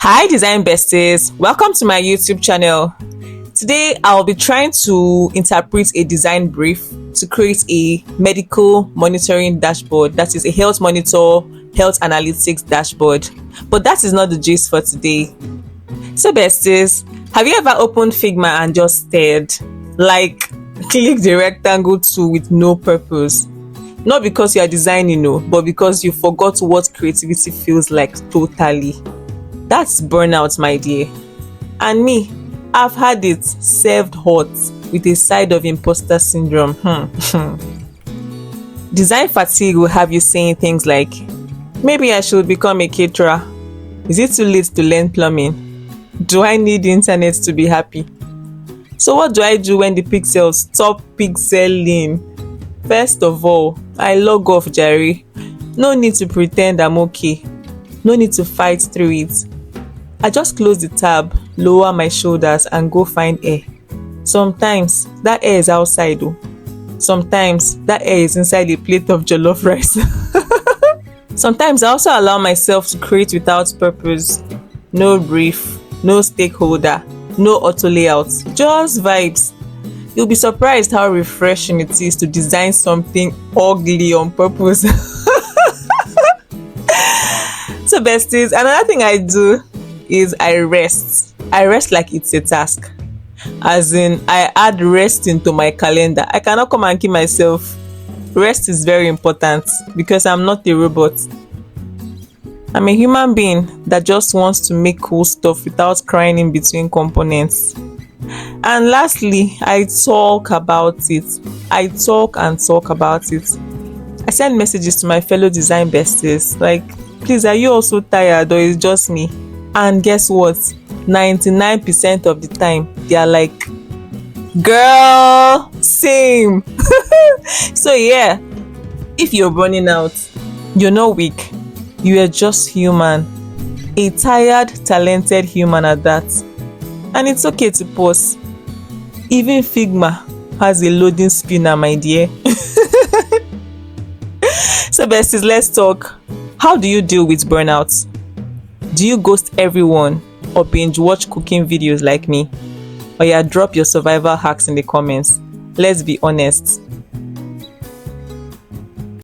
Hi Design Besties, welcome to my YouTube channel. Today I'll be trying to interpret a design brief to create a medical monitoring dashboard, that is a health monitor, health analytics dashboard. But that is not the gist for today. So besties, have you ever opened Figma and just stared? Like click the rectangle tool with no purpose? Not because you are designing, no, but because you forgot what creativity feels like totally. That's burnout, my dear. And me, I've had it served hot with a side of imposter syndrome. Design fatigue will have you saying things like, maybe I should become a caterer. Is it too late to learn plumbing? Do I need the internet to be happy? So what do I do when the pixels stop pixeling? First of all, I log off, Jerry. No need to pretend I'm okay. No need to fight through it. I just close the tab, lower my shoulders and go find air. Sometimes that air is outside though. Sometimes that air is inside a plate of jollof rice. Sometimes I also allow myself to create without purpose. No brief, no stakeholder, no auto layout, just vibes. You'll be surprised how refreshing it is to design something ugly on purpose. So besties, another thing I do is I rest. I rest like it's a task. As in, I add rest into my calendar. I cannot come and keep myself. Rest is very important because I'm not a robot. I'm a human being that just wants to make cool stuff without crying in between components. And lastly, I talk about it. I talk and talk about it. I send messages to my fellow design besties like, please, are you also tired or is it just me? And guess what? 99% of the time, they are like, girl, same. So yeah, if you're burning out, you're not weak. You are just human. A tired, talented human at that. And it's okay to pause. Even Figma has a loading spinner, my dear. So besties, let's talk. How do you deal with burnout? Do you ghost everyone or binge watch cooking videos like me? Or yeah, drop your survival hacks in the comments. Let's be honest.